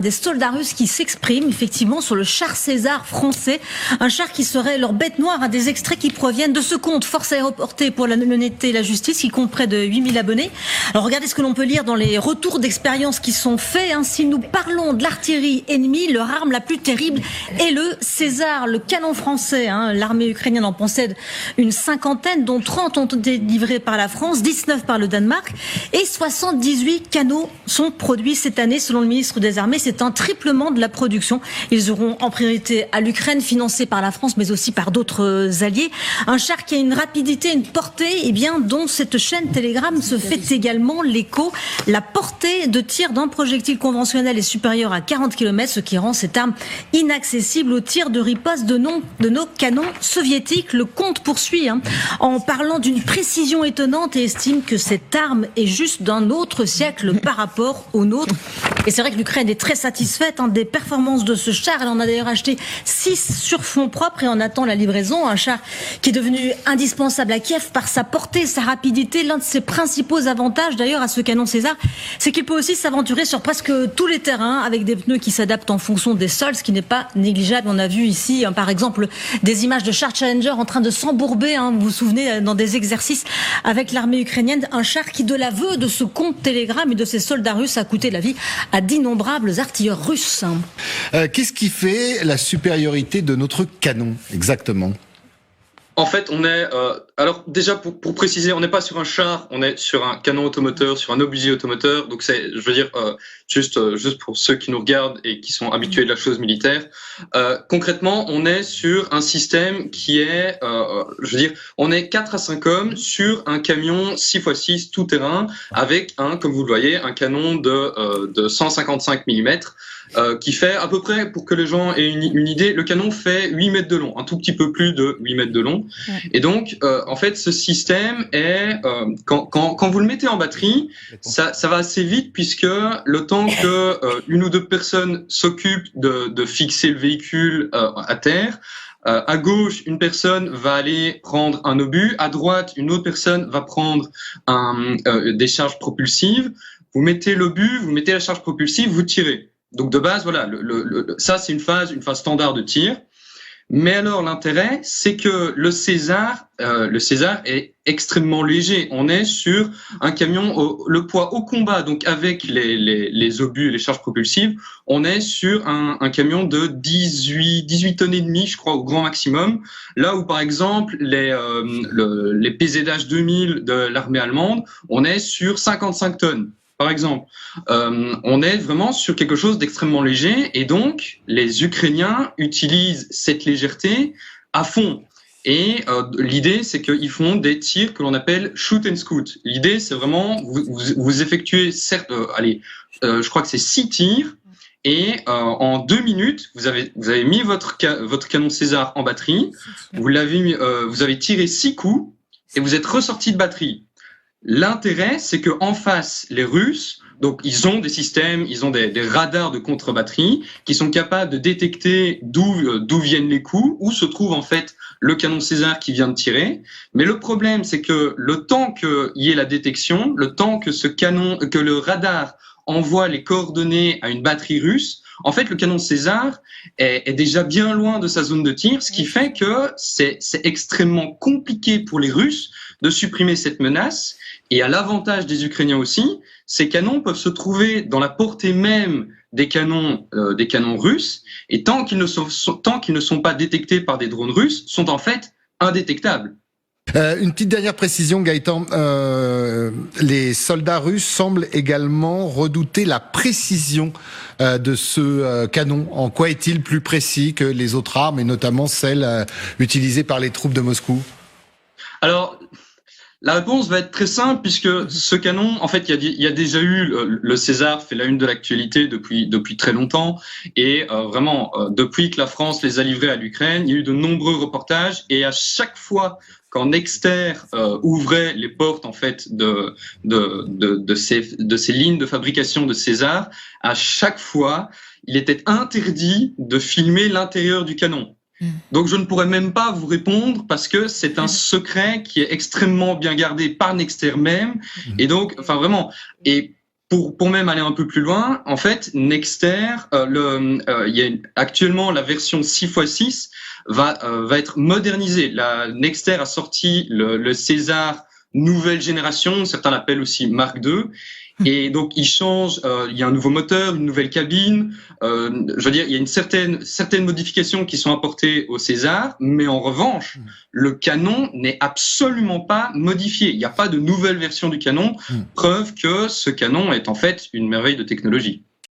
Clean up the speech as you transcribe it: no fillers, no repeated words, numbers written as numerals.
Des soldats russes qui s'expriment effectivement sur le char César français, un char qui serait leur bête noire, des extraits qui proviennent de ce compte Force aéroportée pour la honnêteté et la justice qui compte près de 8000 abonnés. Alors regardez ce que l'on peut lire dans les retours d'expérience qui sont faits. Si nous parlons de l'artillerie ennemie, leur arme la plus terrible est le César, le canon français. L'armée ukrainienne en possède une cinquantaine, dont 30 ont été livrés par la France, 19 par le Danemark et 78 canons sont produits cette année selon le ministre des Armées. C'est un triplement de la production. Ils auront en priorité à l'Ukraine, financée par la France, mais aussi par d'autres alliés. Un char qui a une rapidité, une portée, dont cette chaîne Telegram se fait également l'écho. La portée de tir d'un projectile conventionnel est supérieure à 40 km, ce qui rend cette arme inaccessible aux tirs de riposte de nos canons soviétiques. Le compte poursuit en parlant d'une précision étonnante et estime que cette arme est juste d'un autre siècle par rapport au nôtre. Et c'est vrai que l'Ukraine est très satisfaite des performances de ce char. Elle en a d'ailleurs acheté 6 sur fonds propres et en attend la livraison. Un char qui est devenu indispensable à Kiev par sa portée, sa rapidité. L'un de ses principaux avantages d'ailleurs à ce canon César, c'est qu'il peut aussi s'aventurer sur presque tous les terrains avec des pneus qui s'adaptent en fonction des sols, ce qui n'est pas négligeable. On a vu ici par exemple des images de chars Challenger en train de s'embourber, vous vous souvenez, dans des exercices avec l'armée ukrainienne. Un char qui, de l'aveu de ce compte Telegram et de ces soldats russes, a coûté la vie à d'innombrables artilleurs russes. Qu'est-ce qui fait la supériorité de notre canon, exactement ? En fait, on est... alors déjà, pour préciser, on n'est pas sur un char, on est sur un canon automoteur, sur un obusier automoteur. Donc c'est, je veux dire, juste pour ceux qui nous regardent et qui sont habitués de la chose militaire, concrètement, on est sur un système qui est, je veux dire, on est 4 à 5 hommes sur un camion 6x6 tout-terrain avec comme vous le voyez, un canon de 155 mm. Qui fait à peu près, pour que les gens aient une idée, le canon fait 8 mètres de long, un tout petit peu plus de 8 mètres de long. Ouais. Et donc, en fait, ce système est, quand vous le mettez en batterie, ça va assez vite puisque le temps que une ou deux personnes s'occupent de fixer le véhicule à terre, à gauche, une personne va aller prendre un obus, à droite, une autre personne va prendre des charges propulsives. Vous mettez l'obus, vous mettez la charge propulsive, vous tirez. Donc de base, voilà, ça c'est une phase standard de tir. Mais alors l'intérêt, c'est que le César est extrêmement léger. On est sur un camion, le poids au combat, donc avec les obus et les charges propulsives, on est sur un camion de 18 tonnes et demie, je crois, au grand maximum. Là où par exemple les PZH 2000 de l'armée allemande, on est sur 55 tonnes. Par exemple, on est vraiment sur quelque chose d'extrêmement léger et donc les Ukrainiens utilisent cette légèreté à fond. Et l'idée, c'est qu'ils font des tirs que l'on appelle shoot and scoot. L'idée, c'est vraiment vous effectuez, je crois que c'est 6 tirs et en 2 minutes, vous avez mis votre canon César en batterie, vous avez tiré 6 coups et vous êtes ressorti de batterie. L'intérêt, c'est que en face, les Russes, donc ils ont des systèmes, ils ont des radars de contre-batterie qui sont capables de détecter d'où viennent les coups, où se trouve en fait le canon César qui vient de tirer. Mais le problème, c'est que le temps qu'il y ait la détection, le temps que que le radar envoie les coordonnées à une batterie russe, en fait, le canon César est déjà bien loin de sa zone de tir, ce qui fait que c'est extrêmement compliqué pour les Russes de supprimer cette menace. Et à l'avantage des Ukrainiens aussi, ces canons peuvent se trouver dans la portée même des canons russes, et tant qu'ils ne sont pas détectés par des drones russes, sont en fait indétectables. Une petite dernière précision, Gaëtan. Les soldats russes semblent également redouter la précision de ce canon. En quoi est-il plus précis que les autres armes, et notamment celles utilisées par les troupes de Moscou ? Alors, la réponse va être très simple puisque ce canon, en fait, il y a déjà eu le César fait la une de l'actualité depuis très longtemps et vraiment depuis que la France les a livrés à l'Ukraine, il y a eu de nombreux reportages et à chaque fois quand Nexter ouvrait les portes en fait de ces lignes de fabrication de César, à chaque fois, il était interdit de filmer l'intérieur du canon. Donc je ne pourrais même pas vous répondre parce que c'est un secret qui est extrêmement bien gardé par Nexter même. Et donc, enfin vraiment, et pour même aller un peu plus loin, en fait, Nexter, actuellement la version 6x6 va être modernisée. La Nexter a sorti le César nouvelle génération, certains l'appellent aussi Mark II. Et donc il change, il y a un nouveau moteur, une nouvelle cabine. Je veux dire, il y a certaines modifications qui sont apportées au César, mais en revanche, le canon n'est absolument pas modifié. Il n'y a pas de nouvelle version du canon, preuve que ce canon est en fait une merveille de technologie.